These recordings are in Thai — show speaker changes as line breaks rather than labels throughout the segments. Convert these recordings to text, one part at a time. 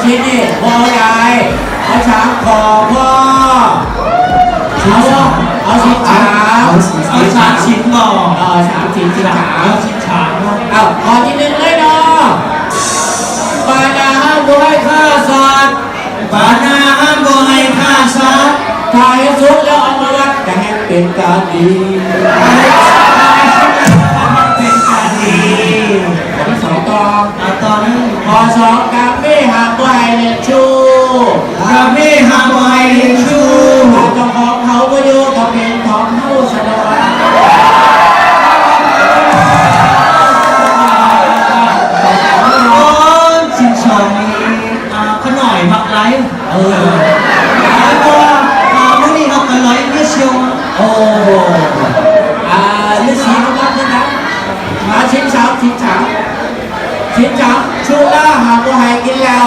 ชิ้นนี่พ่อใหญ่เอาช้างคอพ่อเอาชิ้นช้าง
เอาช้างชิ้นหน่อ
ช้างชิ้นช้าง
ชิ้นช้าง
เอาขอที่หนึ่งเลยเนาะปานาห้ามบ่ให้ฆ่าสัตว์
ปานาห้ามบ่ให้ฆ่าสัตว์
ถ่ายสุดแล้วเอามาวัดจะให้เป็นการดี
เป็นการดี
ที่สองต
อนนั้น
พอสองกาไม่หาบ่ให้เล่นชู
กาไม่หาบ่ให้เล่นชู
เจ้าของเขาก็อยู่กับเป็นของเขาสนอง
ชิ้นชองนี้ขน่อยมักไลฟ์แล้วก็เมื่อนี้เราไปไลฟ์เนี่ยเชียว
โอ้ฤาษีก็รับด้วยนะมาชิ้นเช้าชูล่าหาบ่ให้กินแล้ว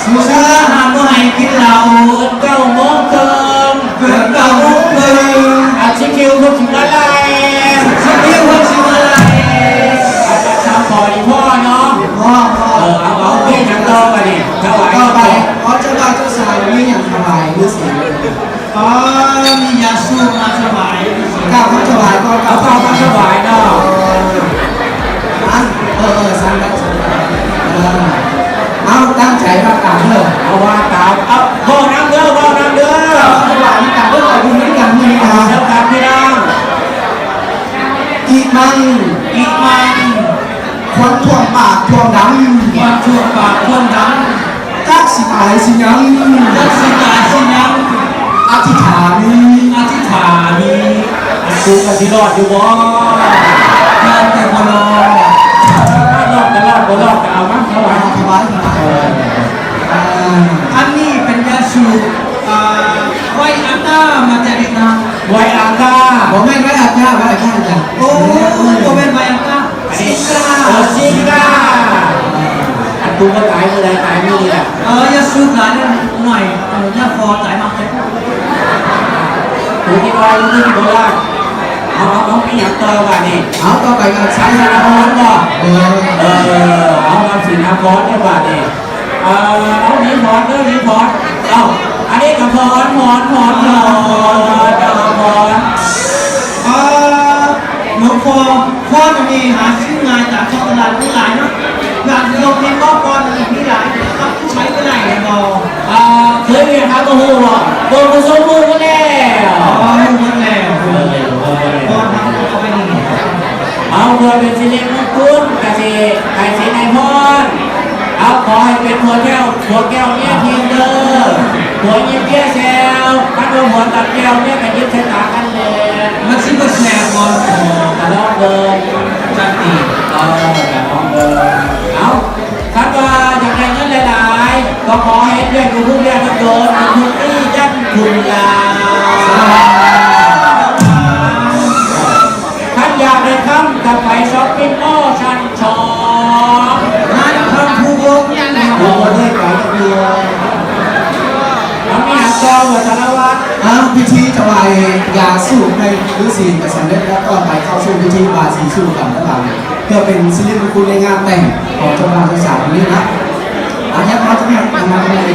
ชูล่าหาบ่ให้กินแล้ว
เก้าโมงครึ่งชิคิวพวกชิมอะไรอาจจะทำบ่อยพ่อเนาะเอาเพื่อนยังโตมาดิถวาย
ก็ไปเพราะเจ้าบ่าวเจ้าสาวมีอย่างถวายฤาษีมียาสูบมาถวายก้าวเขาถวายก็
เอาเข้ามาถวายเนาะ
สั่งได้เอาตั้งใจประกาศเลย
เอาว่ากาบเอาพ่อน้ำเด้อถวายประกาศด้วยขอบคุณที่กันนี่นะเจ้าการพี่น้อง
อีกมันคนท่วมปากท่วมดำจักสิตายสิยังอธิษฐาน
กูกับสิรอดอยู่บ่
การแต่พอรอ
รอดเอามั้งถวาย
อันนี้เป็นยาสูบไวอาก้ามาจากเวียดนาม
ไวอาก้า
ผมไม่ไวอาก้าจ้ะโอ้ผมเป็นไวอาก้า
ซิก้าอันกูก็ตายเมื่อไรตายนี่แหละ
ยาสูบหลายหน่อยยาฟอตายมากเลย
กูที่ว่าลูกที่โบราณเอาไม่อยากต่อว่ะนี่
เอาต่อไปกัน
ใช้ธนาคารบ่เอามาสินาครได้ป่ะนี่เอาหนีพอดเอาอันนี้กับพอดหลวงพ่อ
จะมีหาซื้องานจากช่องตลาดที่หลายเนาะงานลงในก้อนมีหลายครับใช้เมื่อไหร่บ่
เคยเรียนครับโอ้โหโดนผสมมือกันแล้วเอาเพื่อเป็นสิริมงคลกสิไก่สีนายพรเอาขอให้เป็นหัวแก้วเนี่ยเพียงเด้อหัวยิ้มเกี้ยแซวถ้าโดนหัวตัดแก้วเนี่ยกันยิ้มใช้ตากันเลย
มันซิก็แซวบอล
กระลอกเลย
จันตี
กระลอกเลยเอาถ้าว่าอยากได้เงินหลายๆก็ขอให้เพื่อนดูผู้เรียนโดนทุกที่ยันคุณลาอยากได้คำกับไปช้อปปิ้งโอชั้นชอป
ร้านคำผู้บง
ผู้บงได้ขายเดียวแล้วมีหักจอวัฒนวัฒน์
พิธีถวายยาสูบในฤาษีกับสำเร็จแล้วก็ไปเข้าสู่พิธีบาสีสูบกันทั้งหลายเพื่อเป็นสิริมงคลในงานแต่งของเจ้าบ่าวเจ้าสาวนี้นะยักษ์มาจะมาเลย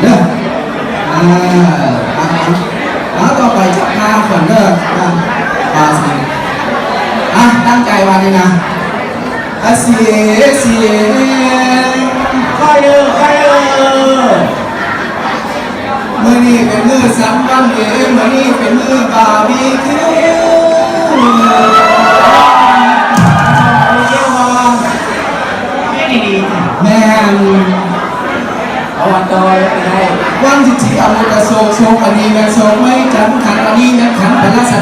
เด้อต่อไปจับมาก่อนเด้อบาสีตั้งใจวันนี้นะเสีย
ใครเมื่
อนี้เป็นมือสำคัญเมื่อนี้เป็นมือบาร์บีคิวแม่
เอาวันต่อไปได้
วันที่เอากระโชกอันนี้กระโชกไม่จำขันอันนี้นะขันเป็นลักษณะ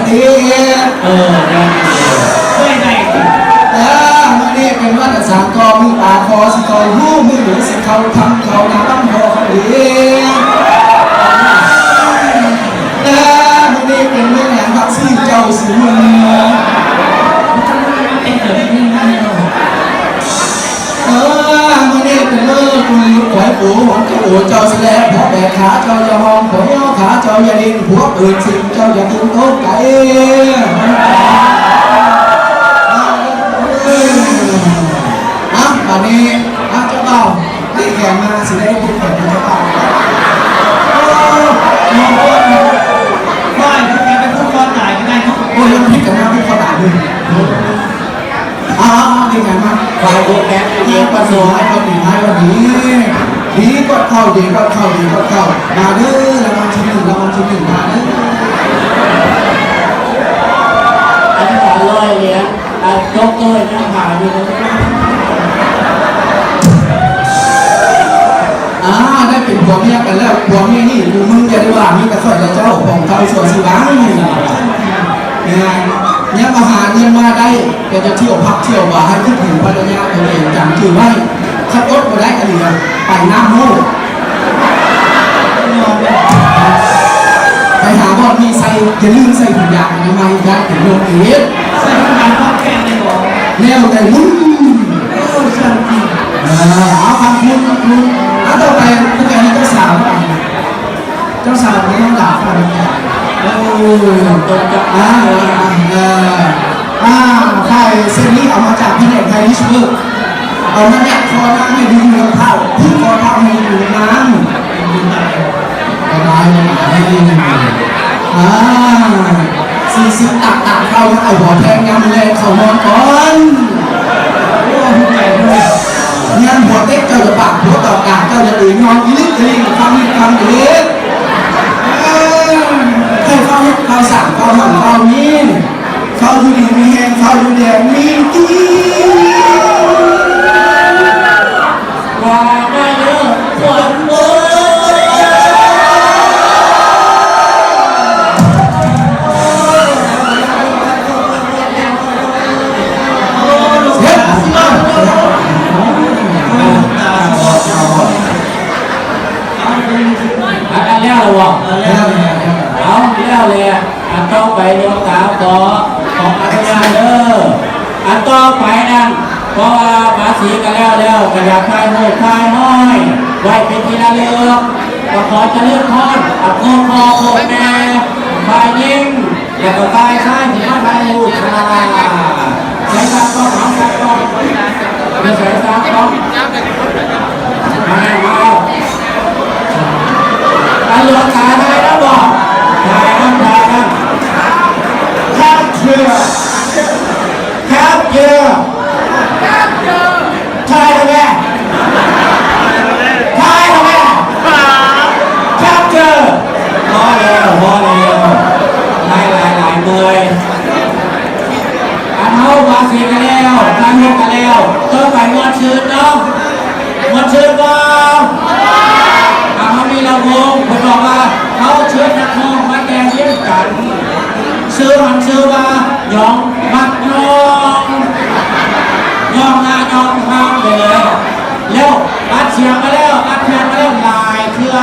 มื่อนี้เป็นวันสามกอมือตาคอสิกอหูมือหรือสิเขาทำเขาน้ำหัวเขาเองมื่อนี้เป็นเรื่องอย่างพักซี่เจ้าสิมือมื่อนี้เป็นเรื่องคุยหวยปูหวังกระโดดเจ้าแสดงหัวแบกขาเจ้าอย่ามองหัวย่อขาเจ้าอย่าดิ้นหัวอื่นสิ่งเจ้าอย่าทิ้งโต๊ะไก่วันนี้เจ้าบ่าวนี่ แขนมาสิได้ผูกแขนเป็นเจ้าบ่าว
มองว่าบ้านคุณแกเป็นผู้ก่อตายก็ได้เนาะ
โอ้ยยังพิดกันนะพี่เขาด่าดึงดีไงมา
ฝ่ายผู้แข่ง
เยี่
เยี่
ย
ย
ม
ม
ป
ประ ระ
ส
ส
ง
ง
ค์
ค์
ให้คนดีให้วันนี้ดีกดเข้าดีกดเข้าดีกดเข้ามาเด้อรางวัลที่หนึ่งรางวัลที่หนึ่งมาเด้อ
อันนี้ขอลอยเหรียญยกตัวนั่งผ่านอยู่ตรงนี้
ได้เป็นผัวเมียกันแล้วผัวเมียนี่กูมึงจะได้ว่ามีแต่ข่อยและเจ้าของเจ้าสวยสิบ้างเนี่ยมาหาเงินมาได้ก็จะเที่ยวพักเที่ยวบาร์ให้คิดถึงภรรยาตัวเองจำชื่อไว้ขับรถมาได้อะไรกันไปน้ำโม่ไปหาบอลมีใส่อย่าลืมใส่ถุงยางอนามัยยัดถึงโรงเรียน
ใส่ทำงานพ่อแค่ในบ่อ
แนวแต่วุ้น
ช่างจริง
เอาคำพูดต่อไปผู้แก่เจ้าสาวเจ้าสาวนี่ต้องด่าฟัน
ตรงกับ
ไทยเซนี่เอามาจากแผนกไทยลิชเวอร์เอามาเนี่ยคอน้ำให้ดูเนื้อเท่าที่คอเท่าให้ดูน้ำดูน้ำระบายลงมาให้ดูซีตักเข้าแล้วเอาหัวแทงยำเลยเขานอนก่อนงานหัวเต็กเจ้าจะปากหัวต่อกาเจ้าจะตื่นนอนอีลิกลิงฟังอีกฟังอีกให้เขาเขาสั่งเขาหันเขานี่เขาอยู่ดีมีแหงเขาอยู่แดงมีกี
ว่ามาเยอะฝนเอ้อันแล้ววะเอาแล้วเลยอันต่อไปดวงสาวของอัธยาเด้ออันต่อไปนั่นเพราะว่าภาษีกันแล้วก็อยากทายโหดทายห้อยไว้เป็นทีละเลือกก็ขอจะเลือกพอดอับโคคอโคแม่ฝ่ายยิงแล้วก็ฝ่ายซ้ายที่มาทายลูกค่ะใช้ตาต้องหาตาต้องเดี๋ยวใช้ตาต้องมาอันหลวงตาได้แล้วบอกได้ครับแคปเชือใช่ทำไมแคปเชือพอแล้วหลายเมยอันเท้ามาเสียกันแล้วทางยกกันแล้วก็ไปมวนชื่นเนาะมวนชื่นว่าเขามีลำวงผมบอกว่าเขาเชิญนักมองมาแกงเยี่ยมกันซื้อมันซื้อว่าหยองมักยองหน้ายองข้ามไปเลยแล้วอัดเสียงมาแล้วหลายเทื่อ